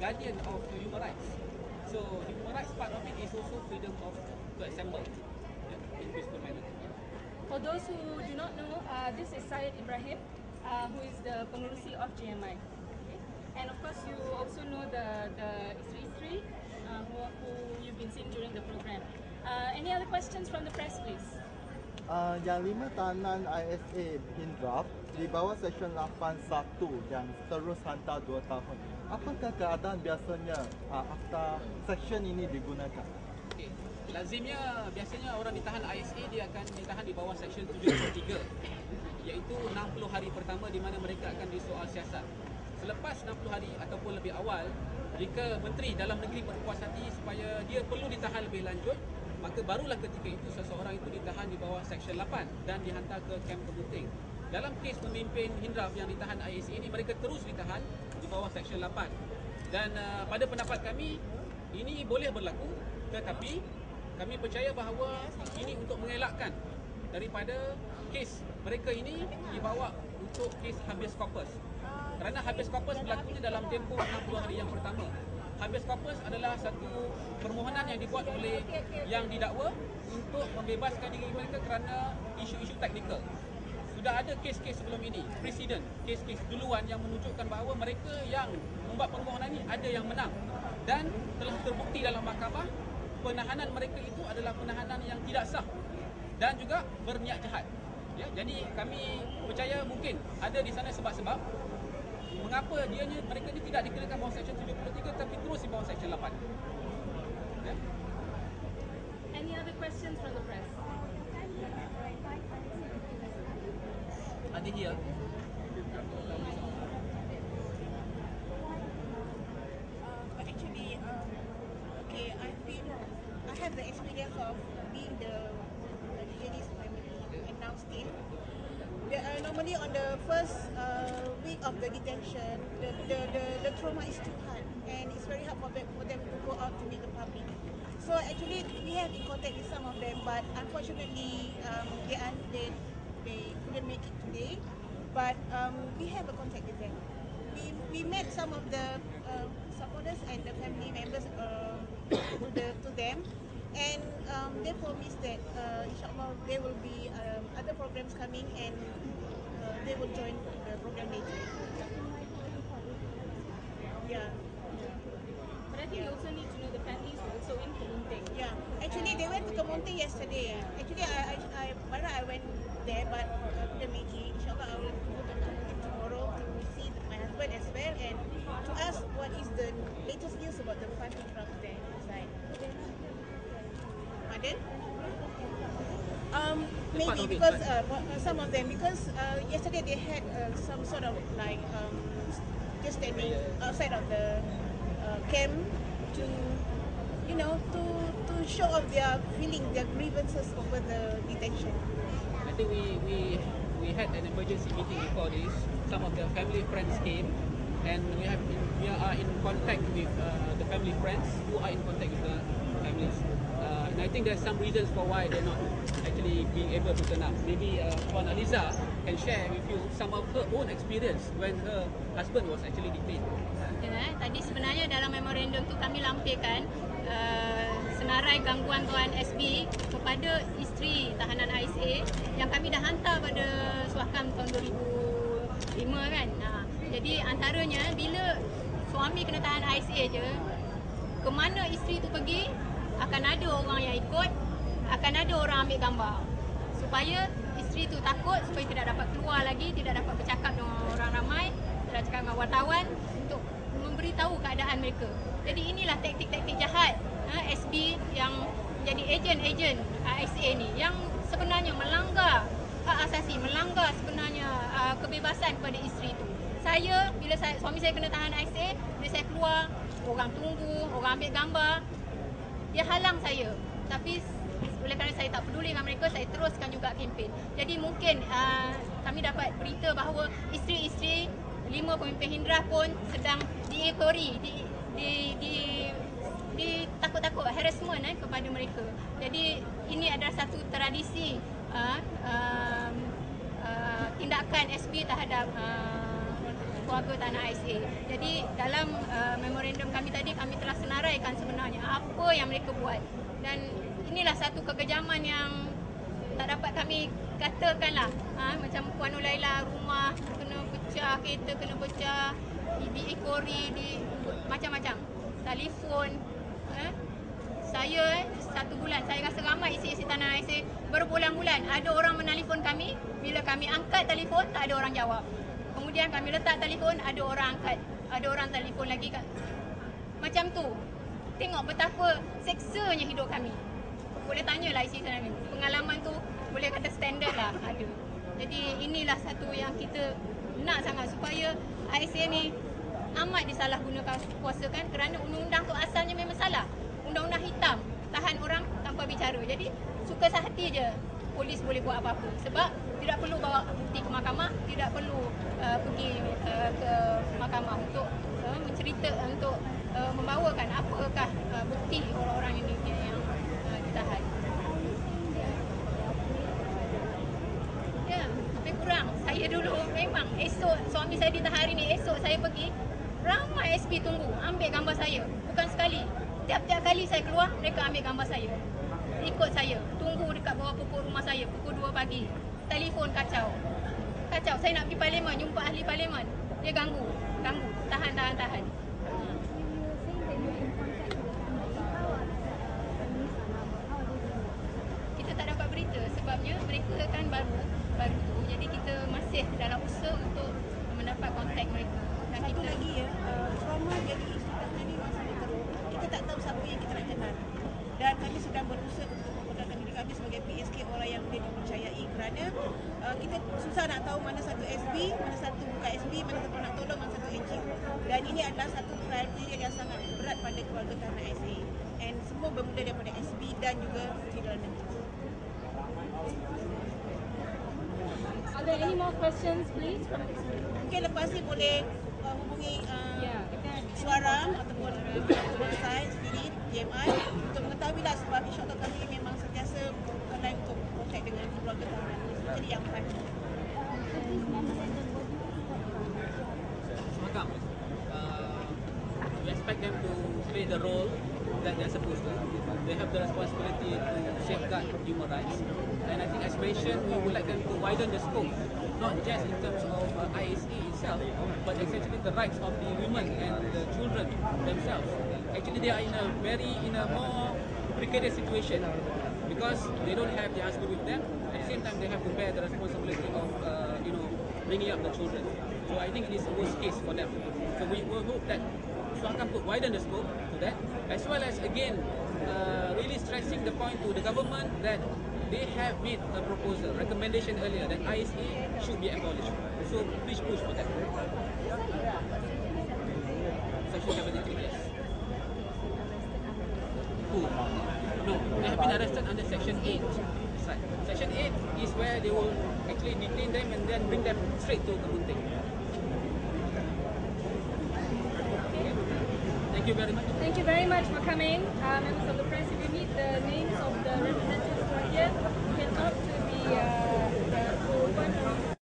guardian of human rights. So human rights part of it is also freedom to assemble in peaceful manner. For those who do not know, this is Syed Ibrahim, who is the pengurusi of JMI. Okay? And of course, you also know the Istri who you've been seeing during the program. Any other questions from the press, please? Yang 5 tahanan ISA Hindraf di bawah Seksyen 81 yang terus hantar 2 tahun. Apakah keadaan biasanya after seksyen ini digunakan? Okay. Lazimnya biasanya orang ditahan ISA dia akan ditahan di bawah Seksyen 73, iaitu 60 hari pertama di mana mereka akan disoal siasat. Selepas 60 hari ataupun lebih awal, jika Menteri Dalam Negeri berpuas hati supaya dia perlu ditahan lebih lanjut, maka barulah ketika itu seseorang itu ditahan di bawah Seksyen 8 dan dihantar ke kamp Kemuting. Dalam kes pemimpin Hindraf yang ditahan ISA ini, mereka terus ditahan di bawah Seksyen 8. Dan pada pendapat kami, ini boleh berlaku, tetapi kami percaya bahawa ini untuk mengelakkan daripada kes mereka ini dibawa untuk kes habeas corpus. Kerana habeas corpus berlakunya dalam tempoh 60 hari yang pertama. Habeas corpus adalah satu permohonan yang dibuat oleh yang didakwa untuk membebaskan diri mereka kerana isu-isu teknikal. Sudah ada kes-kes sebelum ini, presiden, kes-kes duluan yang menunjukkan bahawa mereka yang membuat permohonan ini ada yang menang dan telah terbukti dalam mahkamah penahanan mereka itu adalah penahanan yang tidak sah dan juga berniat jahat. Ya, jadi kami percaya mungkin ada di sana sebab-sebab mengapa mereka ni tidak dikenakan bawah Seksyen 73 tapi terus di bawah Seksyen 8. Ya? Any other questions from the press? Ada here. Actually, okay, I have the experience of being the Janice family and now still. Normally on the first week of the detention, the trauma is too hard and it's very hard for them to go out to meet the public. So actually we have in contact with some of them, but unfortunately they couldn't make it today. But we have a contact with them. We met some of the supporters and the family members to them, and they promised that inshallah there will be other programs coming and they will join the program later. Yeah. But I think you also need to know the families were also in Kemuting. Yeah, actually they went to Kemuting yesterday. Actually, I went there, but couldn't make it. Inshallah, I will go to Kemuting tomorrow to see my husband as well and to ask what is the latest news about the funding from there inside. Pardon? Maybe because some of them, because yesterday they had some sort of like just standing outside of the camp to, you know, to show off their feeling, their grievances over the detention. I think we had an emergency meeting before this. Some of the family friends came, and we are in contact with the family friends who are in contact with the families. And I think there's some reasons for why they're not actually being able to turn up. Maybe Puan Aliza can share with you some of her own experience when her husband was actually detained. Tadi sebenarnya dalam memorandum tu kami lampirkan senarai gangguan Tuan SB kepada isteri tahanan ISA yang kami dah hantar pada Suahkam tahun 2005 kan. Jadi antaranya bila suami kena tahan ISA je, ke mana isteri tu pergi akan ada orang yang ikut, akan ada orang ambil gambar supaya isteri tu takut, supaya tidak dapat keluar lagi, tidak dapat bercakap dengan orang ramai, tidak cakap dengan wartawan untuk memberitahu keadaan mereka. Jadi inilah taktik-taktik jahat SB yang menjadi ejen-ejen ISA ni yang sebenarnya melanggar hak asasi, melanggar sebenarnya kebebasan kepada isteri tu. Bila suami saya kena tahan ISA, bila saya keluar, orang tunggu, orang ambil gambar, dia halang saya. Tapi oleh kerana saya tak peduli dengan mereka, saya teruskan juga kempen. Jadi mungkin kami dapat berita bahawa isteri-isteri 5 pemimpin Hindraf pun sedang diekori, takut-takut harassment kepada mereka. Jadi ini adalah satu tradisi tindakan SB terhadap keluarga tanah ISA. Jadi dalam memorandum kami tadi, kami telah senaraikan sebenarnya apa yang mereka buat. Dan inilah satu kekejaman yang tak dapat kami katakanlah. Macam Puan Ulaila, rumah kena pecah, kereta kena pecah, BBA Kori, macam-macam. Telefon. Saya 1 bulan, saya rasa ramai isi-isi tanah ISA berbulan-bulan. Ada orang menelefon kami, bila kami angkat telefon, tak ada orang jawab. Kemudian kami letak telefon, ada orang angkat, ada orang telefon lagi. Macam tu. Tengok betapa seksanya hidup kami. Boleh tanyalah isi tanah ISA. Pengalaman tu boleh kata standard lah ada. Jadi inilah satu yang kita nak sangat supaya ISA ni amat disalahgunakan kuasakan kerana undang-undang tu asalnya memang salah. Undang-undang hitam, tahan orang tanpa bicara. Jadi suka sehati je polis boleh buat apa-apa. Sebab tidak perlu bawa bukti ke mahkamah, tidak perlu pergi ke mahkamah untuk mencerita, untuk membawakan apakah bukti orang-orang ini yang ditahan. Ya, lebih kurang. Saya dulu memang esok suami saya ditahan hari ni, esok saya pergi, ramai SP tunggu ambil gambar saya. Bukan sekali. Tiap-tiap kali saya keluar, mereka ambil gambar saya. Ikut saya. Tunggu dekat bawah pokok rumah saya. Pukul 2 pagi. Telefon kacau. Kacau. Saya nak pergi parlimen, jumpa ahli parlimen. Dia ganggu. Ganggu. Tahan. Kita tak dapat berita sebabnya mereka kan baru tu. Jadi kita masih dalam usaha untuk mendapat kontak mereka. Dan Satu kita lagi ya, trauma jadi isteri tahanan ni masih teruk. Kita tak tahu siapa yang kita nak kenal. Dan kami sedang berusaha untuk memperkenalkan diri kami sebagai PSK, orang yang boleh dipercayai, kerana kita susah nak tahu mana satu SB, mana satu bukan SB, mana satu nak tolong, mana satu NGO. Dan ini adalah satu kriteria yang sangat berat pada keluarga tanah SA. And semua bermula daripada SB dan juga Menteri Dalam Negeri. Are there any more questions, please? Mungkin lepas ni boleh hubungi Suara ataupun website sendiri JMI untuk mengetahui lah, sebab insyaAllah kami memang sentiasa online untuk kontak dengan keluarga tahanan. Jadi yang pasti. Mahkamah, we expect them to play the role that they're supposed to. They have the responsibility to safeguard human rights. And I think as mentioned, we would like them to widen the scope, not just in terms of ISA itself, but essentially the rights of the women and the children themselves. Actually, they are in a more precarious situation because they don't have the husband with them. At the same time, they have to bear the responsibility of, bringing up the children. So I think it is a worst case for them. So we will hope that Suakan could widen the scope to that, as well as again really stressing the point to the government that they have made a proposal, recommendation earlier that ISA should be abolished. So please push for that. Section 73, yes. Who? No, they have been arrested under Section 8. That's right. Section 8 is where they will actually detain them and then bring them straight to Kebunting. Thank you very much. Thank you very much for coming. Members of the press, if you need the names of the representatives who are here, you can talk to the